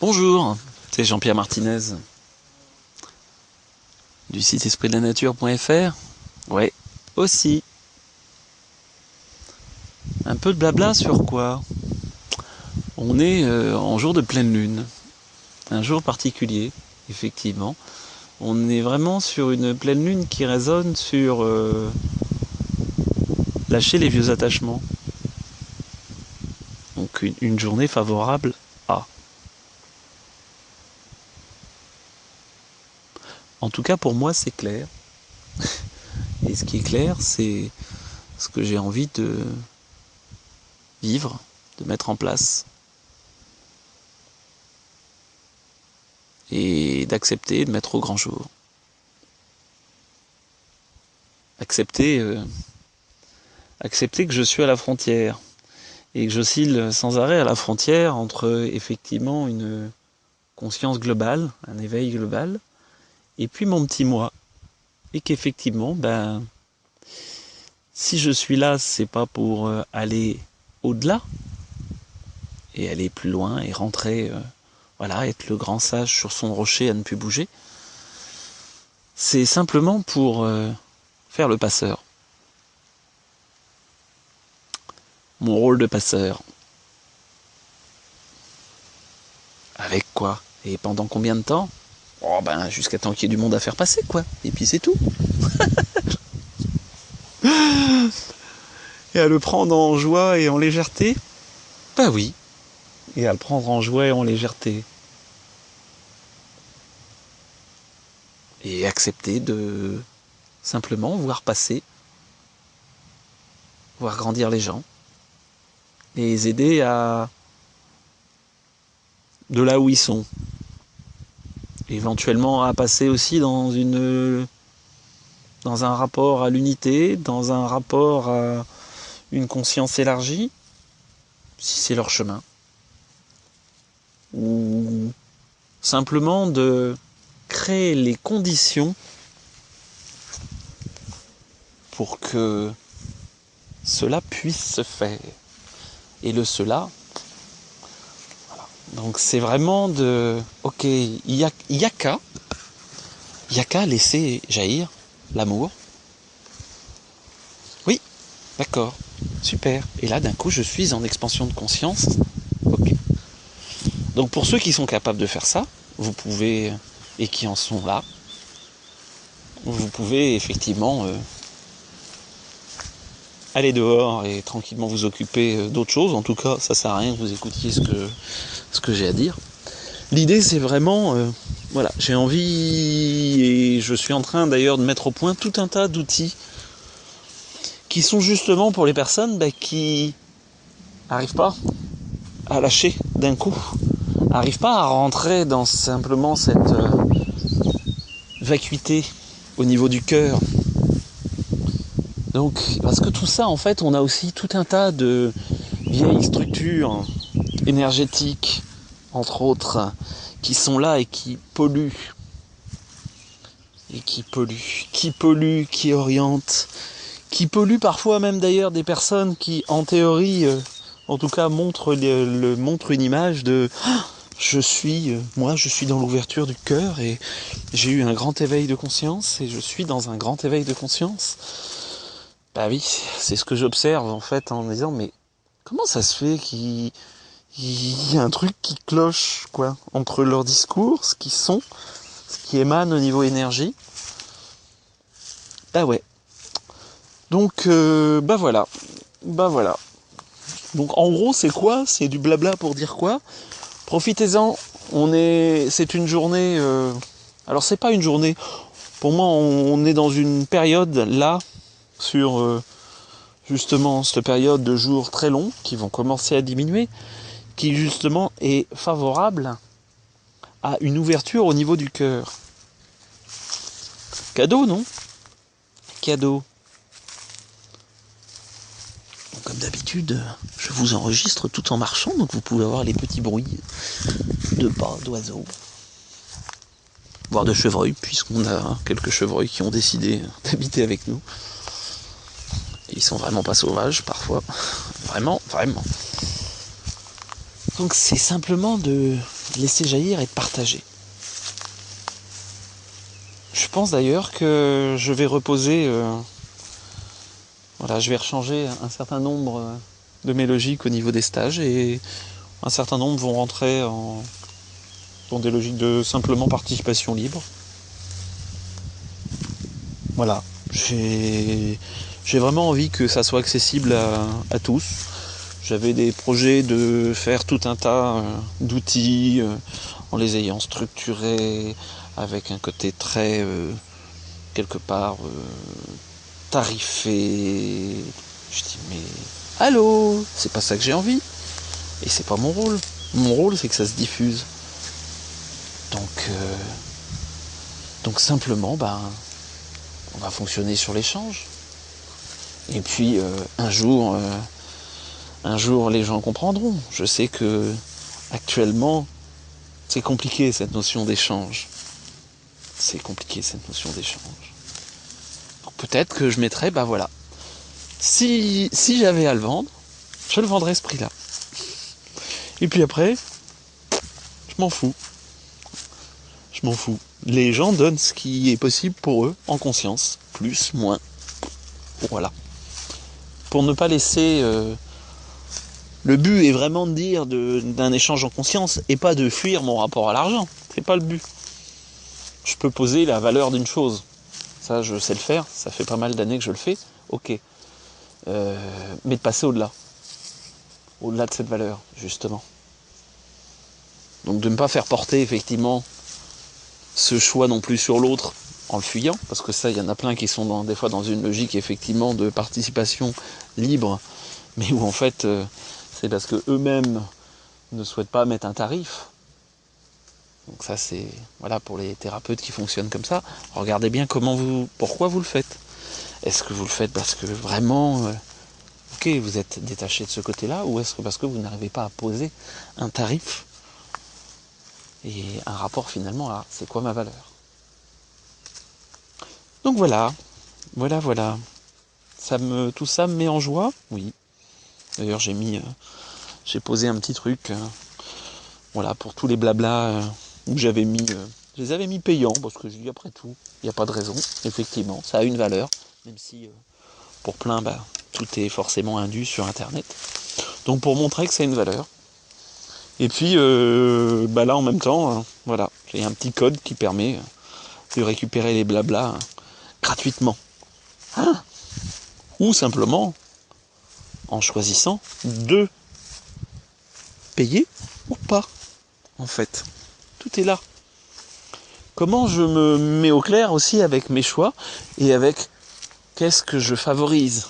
Bonjour, c'est Jean-Pierre Martinez du site espritdelanature.fr. Ouais, aussi. Un peu de blabla sur quoi? On est en jour de pleine lune, un jour particulier, effectivement. On est vraiment sur une pleine lune qui résonne sur lâcher les vieux attachements. Donc une journée favorable à. En tout cas, pour moi, c'est clair. Et ce qui est clair, c'est ce que j'ai envie de vivre, de mettre en place. Et d'accepter de mettre au grand jour. Accepter que je suis à la frontière. Et que j'oscille sans arrêt à la frontière entre effectivement une conscience globale, un éveil global, et puis mon petit moi. Et qu'effectivement, si je suis là, c'est pas pour aller au-delà, et aller plus loin, et rentrer, être le grand sage sur son rocher à ne plus bouger. C'est simplement pour faire le passeur. Mon rôle de passeur. Avec quoi? Et pendant combien de temps? Jusqu'à temps qu'il y ait du monde à faire passer, quoi. Et puis c'est tout. Et à le prendre en joie et en légèreté? Oui. Et à le prendre en joie et en légèreté. Et accepter de simplement voir passer, voir grandir les gens, et les aider à de là où ils sont. Éventuellement à passer aussi dans un rapport à l'unité, dans un rapport à une conscience élargie, si c'est leur chemin. Ou simplement de créer les conditions pour que cela puisse se faire. Et le cela, voilà. Donc c'est vraiment il y a qu'à laisser jaillir l'amour. Oui, d'accord, super. Et là d'un coup je suis en expansion de conscience. Ok. Donc pour ceux qui sont capables de faire ça, vous pouvez, et qui en sont là, vous pouvez effectivement aller dehors et tranquillement vous occuper d'autres choses. En tout cas, ça sert à rien que vous écoutiez ce que j'ai à dire. L'idée, c'est vraiment, j'ai envie, et je suis en train d'ailleurs de mettre au point tout un tas d'outils qui sont justement pour les personnes qui n'arrivent pas à lâcher d'un coup, n'arrivent pas à rentrer dans simplement cette vacuité au niveau du cœur. Donc, parce que tout ça, en fait, on a aussi tout un tas de vieilles structures énergétiques, entre autres, qui sont là et qui polluent. Et qui orientent, qui polluent parfois même d'ailleurs des personnes qui, en théorie, en tout cas, montrent une image de je suis dans l'ouverture du cœur et j'ai eu un grand éveil de conscience et je suis dans un grand éveil de conscience. Oui, c'est ce que j'observe en fait en me disant mais comment ça se fait qu'il y a un truc qui cloche quoi entre leurs discours, ce qu'ils sont, ce qui émane au niveau énergie. Ouais. Donc voilà. Donc en gros c'est quoi? C'est du blabla pour dire quoi? Profitez-en. C'est une journée. Alors c'est pas une journée. Pour moi on est dans une période là. Sur justement cette période de jours très longs qui vont commencer à diminuer, qui justement est favorable à une ouverture au niveau du cœur. Cadeau, non? Cadeau. Donc, comme d'habitude, je vous enregistre tout en marchant, donc vous pouvez avoir les petits bruits de pas, d'oiseaux, voire de chevreuils, puisqu'on a quelques chevreuils qui ont décidé d'habiter avec nous. Ils sont vraiment pas sauvages parfois. Vraiment. Donc c'est simplement de laisser jaillir et de partager. Je pense d'ailleurs que je vais reposer, je vais rechanger un certain nombre de mes logiques au niveau des stages et un certain nombre vont rentrer dans des logiques de simplement participation libre. Voilà, j'ai vraiment envie que ça soit accessible à tous. J'avais des projets de faire tout un tas d'outils en les ayant structurés avec un côté très quelque part tarifé. Je dis mais allô, c'est pas ça que j'ai envie et c'est pas mon rôle. Mon rôle c'est que ça se diffuse. Donc simplement on va fonctionner sur l'échange. Et puis un jour les gens comprendront. Je sais que actuellement c'est compliqué cette notion d'échange. C'est compliqué cette notion d'échange. Donc peut-être que je mettrais, si j'avais à le vendre, je le vendrais ce prix-là. Et puis après, je m'en fous. Je m'en fous. Les gens donnent ce qui est possible pour eux, en conscience. Plus, moins. Voilà. Pour ne pas laisser... le but est vraiment de dire d'un échange en conscience et pas de fuir mon rapport à l'argent. C'est pas le but. Je peux poser la valeur d'une chose. Ça, je sais le faire. Ça fait pas mal d'années que je le fais. Ok. Mais de passer au-delà. Au-delà de cette valeur, justement. Donc de ne pas faire porter, effectivement, ce choix non plus sur l'autre en le fuyant. Parce que ça, il y en a plein qui sont des fois dans une logique, effectivement, de participation libre. Mais où, en fait, c'est parce que eux-mêmes ne souhaitent pas mettre un tarif. Donc ça, c'est pour les thérapeutes qui fonctionnent comme ça. Regardez bien pourquoi vous le faites. Est-ce que vous le faites parce que vraiment, vous êtes détaché de ce côté-là, ou est-ce que parce que vous n'arrivez pas à poser un tarif et un rapport finalement à c'est quoi ma valeur. Donc voilà. Tout ça me met en joie, oui. D'ailleurs j'ai posé un petit truc, pour tous les blablas où je les avais mis payants, parce que je dis après tout, il n'y a pas de raison, effectivement, ça a une valeur, même si pour plein, tout est forcément indu sur internet. Donc pour montrer que ça a une valeur. Et puis là en même temps, j'ai un petit code qui permet de récupérer les blablas gratuitement. Ou simplement en choisissant de payer ou pas, en fait. Tout est là. Comment je me mets au clair aussi avec mes choix et avec qu'est-ce que je favorise.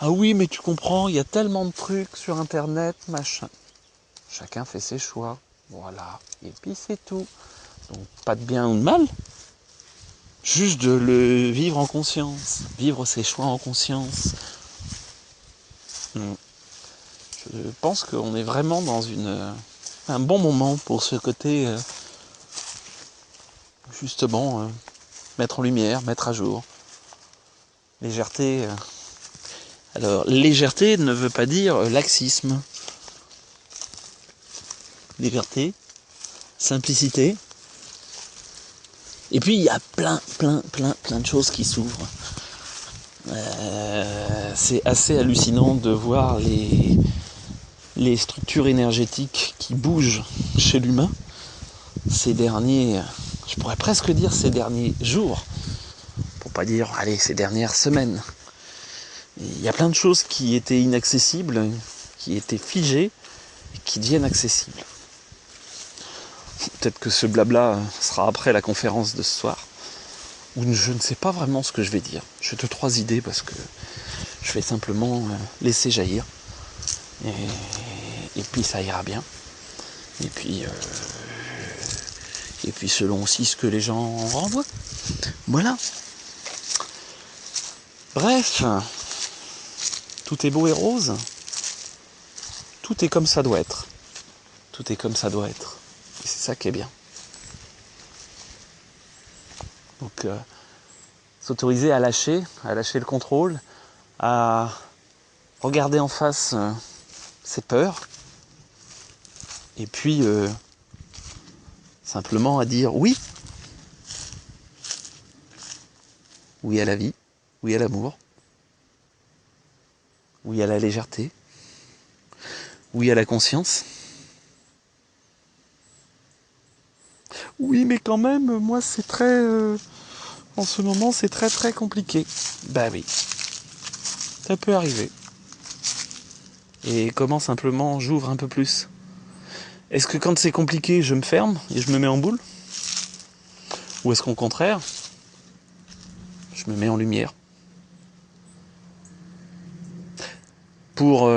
Ah oui, mais tu comprends, il y a tellement de trucs sur internet, machin. Chacun fait ses choix, voilà. Et puis c'est tout. Donc pas de bien ou de mal, juste de le vivre en conscience, vivre ses choix en conscience. Je pense qu'on est vraiment dans un bon moment pour ce côté, justement, mettre en lumière, mettre à jour. Légèreté. Alors, légèreté ne veut pas dire laxisme. Légèreté, simplicité. Et puis, il y a plein de choses qui s'ouvrent. C'est assez hallucinant de voir les structures énergétiques qui bougent chez l'humain je pourrais presque dire ces derniers jours, pour pas dire, ces dernières semaines. Il y a plein de choses qui étaient inaccessibles, qui étaient figées, et qui deviennent accessibles. Peut-être que ce blabla sera après la conférence de ce soir, où je ne sais pas vraiment ce que je vais dire. J'ai 2-3 idées parce que je vais simplement laisser jaillir. Et puis ça ira bien. Et puis selon aussi ce que les gens en renvoient. Voilà. Bref, tout est beau et rose. Tout est comme ça doit être. Tout est comme ça doit être. Et c'est ça qui est bien. Donc, s'autoriser à lâcher le contrôle, à regarder en face ses peurs, Et puis, simplement à dire oui. Oui à la vie, oui à l'amour, oui à la légèreté, oui à la conscience. Oui, mais quand même, moi c'est très... en ce moment c'est très très compliqué. Bah oui, ça peut arriver. Et comment simplement j'ouvre un peu plus? Est-ce que quand c'est compliqué, je me ferme et je me mets en boule? Ou est-ce qu'au contraire, je me mets en lumière? Pour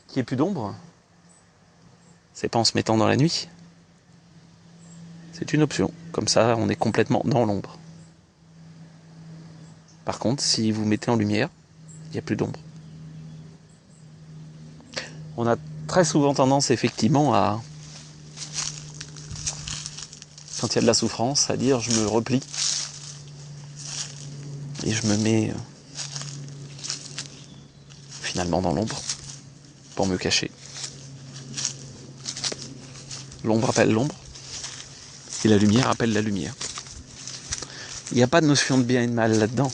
qu'il n'y ait plus d'ombre, c'est pas en se mettant dans la nuit. C'est une option. Comme ça, on est complètement dans l'ombre. Par contre, si vous mettez en lumière, il n'y a plus d'ombre. On a très souvent tendance, effectivement, à, quand il y a de la souffrance, à dire je me replie et je me mets finalement dans l'ombre pour me cacher. L'ombre appelle l'ombre et la lumière appelle la lumière. Il n'y a pas de notion de bien et de mal là-dedans.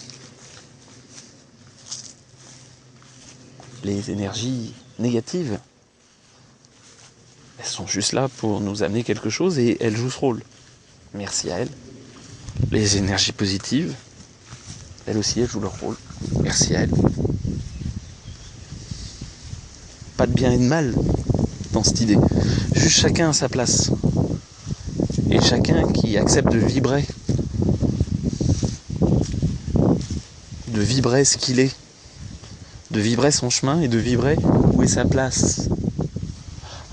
Les énergies négatives, elles sont juste là pour nous amener quelque chose et elles jouent ce rôle. Merci à elles. Les énergies positives, elles aussi, elles jouent leur rôle. Merci à elles. Pas de bien et de mal dans cette idée. Juste chacun à sa place. Et chacun qui accepte de vibrer ce qu'il est, de vibrer son chemin et de vibrer où est sa place.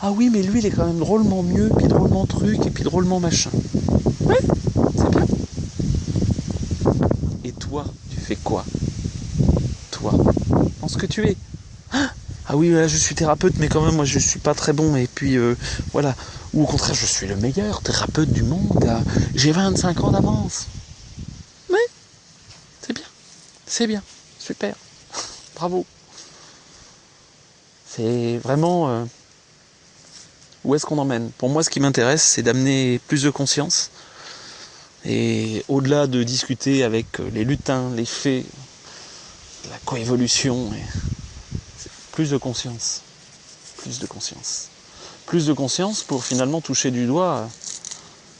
Ah oui, mais lui, il est quand même drôlement mieux, puis drôlement truc, et puis drôlement machin. Ouais, c'est bien. Et toi, tu fais quoi? Toi, dans ce que tu es. Ah oui, là, je suis thérapeute, mais quand même, moi, je suis pas très bon, et puis, voilà. Ou au contraire, je suis le meilleur thérapeute du monde, j'ai 25 ans d'avance. Oui, c'est bien, super, bravo. C'est vraiment... où est-ce qu'on emmène? Pour moi, ce qui m'intéresse, c'est d'amener plus de conscience. Et au-delà de discuter avec les lutins, les fées, la coévolution, plus de conscience. Plus de conscience. Plus de conscience pour finalement toucher du doigt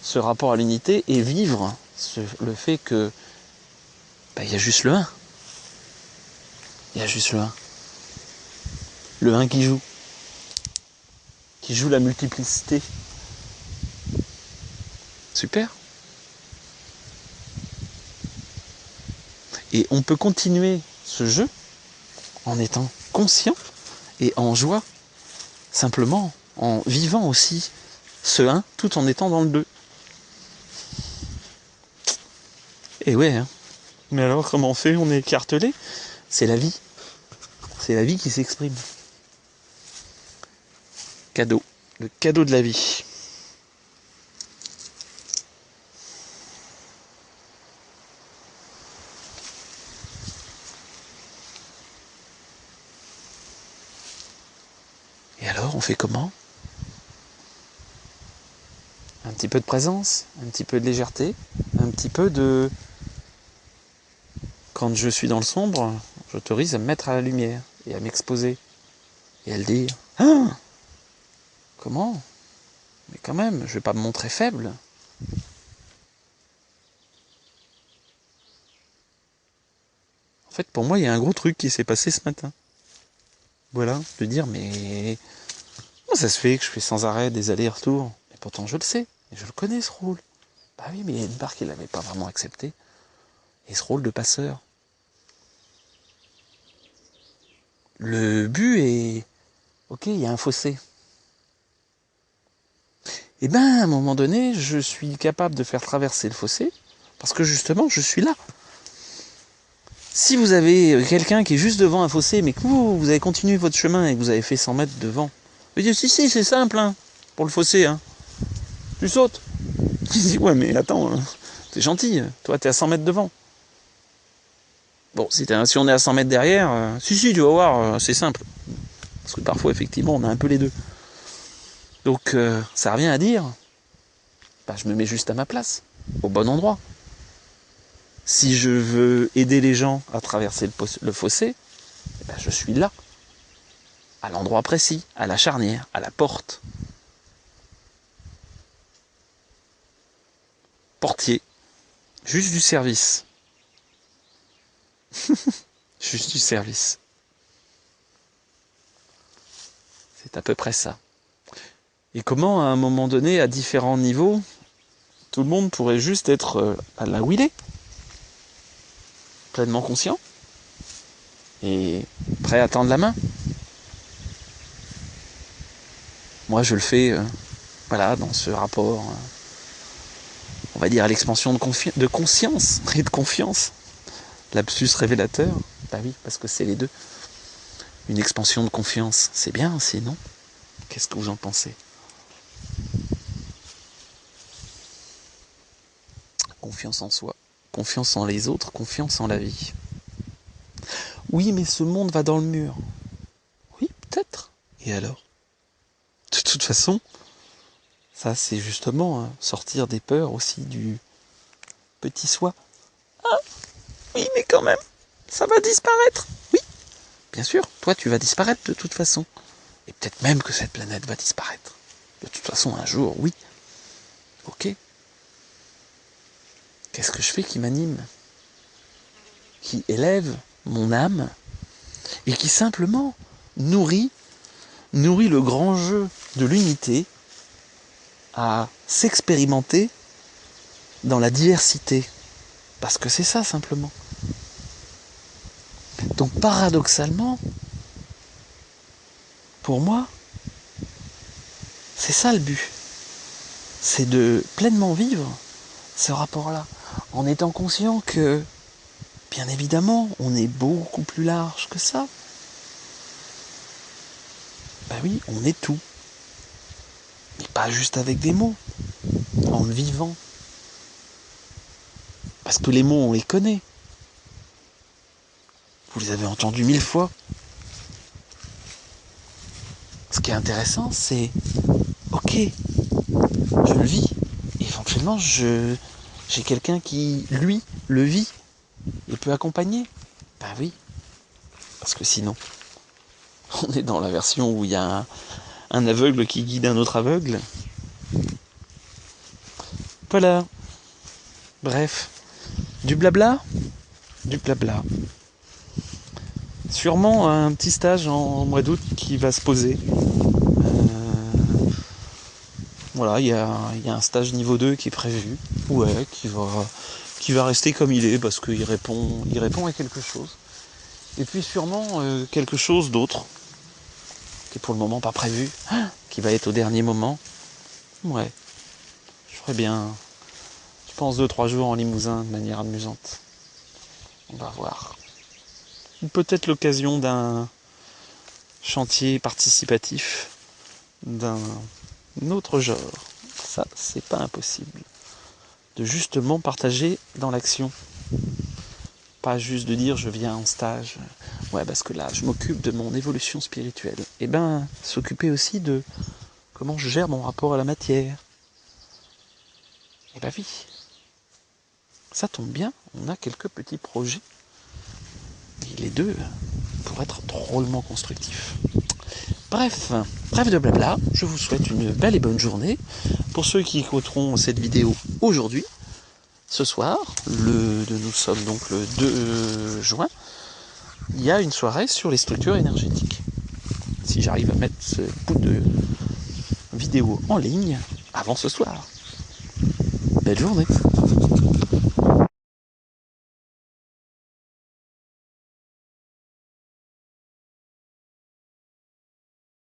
ce rapport à l'unité et vivre le fait que il y a juste le 1. Il y a juste le 1. Le 1 qui joue la multiplicité. Super. Et on peut continuer ce jeu en étant conscient et en joie, simplement en vivant aussi ce 1 tout en étant dans le 2. Et ouais, hein. Mais alors comment on fait? On est écartelé? C'est la vie. C'est la vie qui s'exprime. Cadeau. Le cadeau de la vie. Et alors, on fait comment? Un petit peu de présence, un petit peu de légèreté, un petit peu de... Quand je suis dans le sombre, j'autorise à me mettre à la lumière et à m'exposer. Et à le dire. Ah, comment? Mais quand même, je vais pas me montrer faible. En fait, pour moi, il y a un gros truc qui s'est passé ce matin. Voilà, de dire, mais... Comment ça se fait que je fais sans arrêt des allers-retours? Et pourtant, je le sais, et je le connais, ce rôle. Bah oui, mais il y a une part qu'il n'avait pas vraiment accepté. Et ce rôle de passeur. Le but est... Ok, il y a un fossé. Et ben, à un moment donné, je suis capable de faire traverser le fossé, parce que justement, je suis là. Si vous avez quelqu'un qui est juste devant un fossé, mais que vous avez continué votre chemin et que vous avez fait 100 mètres devant, vous dites, si, c'est simple, hein, pour le fossé, hein. Tu sautes. Il dit, ouais, mais attends, t'es gentil, toi, t'es à 100 mètres devant. Bon, si on est à 100 mètres derrière, si, tu vas voir, c'est simple. Parce que parfois, effectivement, on a un peu les deux. Donc ça revient à dire, bah, je me mets juste à ma place, au bon endroit. Si je veux aider les gens à traverser le fossé, eh ben, je suis là, à l'endroit précis, à la charnière, à la porte. Portier, juste du service. Juste du service. C'est à peu près ça. Et comment, à un moment donné, à différents niveaux, tout le monde pourrait juste être là où il est, pleinement conscient, et prêt à tendre la main. Moi, je le fais, voilà, dans ce rapport, on va dire, à l'expansion de conscience et de confiance. Lapsus révélateur, bah oui, parce que c'est les deux. Une expansion de confiance, c'est bien aussi, non? Qu'est-ce que vous en pensez? Confiance en soi, confiance en les autres, confiance en la vie. Oui, mais ce monde va dans le mur. Oui, peut-être. Et alors? De toute façon, ça c'est justement sortir des peurs aussi du petit soi. Ah, oui, mais quand même, ça va disparaître. Oui, bien sûr, toi tu vas disparaître de toute façon. Et peut-être même que cette planète va disparaître. De toute façon, un jour, oui. Ok. Qu'est-ce que je fais qui m'anime? Qui élève mon âme et qui simplement nourrit le grand jeu de l'unité à s'expérimenter dans la diversité. Parce que c'est ça simplement. Donc paradoxalement, pour moi, c'est ça le but. C'est de pleinement vivre ce rapport-là, en étant conscient que, bien évidemment, on est beaucoup plus large que ça. Ben oui, on est tout. Mais pas juste avec des mots, en le vivant. Parce que les mots, on les connaît. Vous les avez entendus 1000 fois. Ce qui est intéressant, c'est, ok, je le vis. Éventuellement, j'ai quelqu'un qui, lui, le vit et peut accompagner. Ben oui, parce que sinon, on est dans la version où il y a un aveugle qui guide un autre aveugle. Voilà. Bref. Du blabla. Sûrement un petit stage en mois d'août qui va se poser. Voilà, il y a un stage niveau 2 qui est prévu. Ouais, qui va rester comme il est parce qu'il répond à quelque chose. Et puis sûrement quelque chose d'autre qui est pour le moment pas prévu, qui va être au dernier moment. Ouais, je ferais bien, je pense 2-3 jours en Limousin de manière amusante. On va voir. Ou peut-être l'occasion d'un chantier participatif d'un autre genre. Ça, c'est pas impossible. De justement partager dans l'action. Pas juste de dire je viens en stage. Ouais, parce que là, je m'occupe de mon évolution spirituelle. Et ben, s'occuper aussi de comment je gère mon rapport à la matière. Et ben oui. Ça tombe bien, on a quelques petits projets. Et les deux pourraient être drôlement constructifs. Bref de blabla, je vous souhaite une belle et bonne journée. Pour ceux qui écouteront cette vidéo aujourd'hui, ce soir, nous sommes donc le 2 juin, il y a une soirée sur les structures énergétiques. Si j'arrive à mettre ce bout de vidéo en ligne avant ce soir. Belle journée.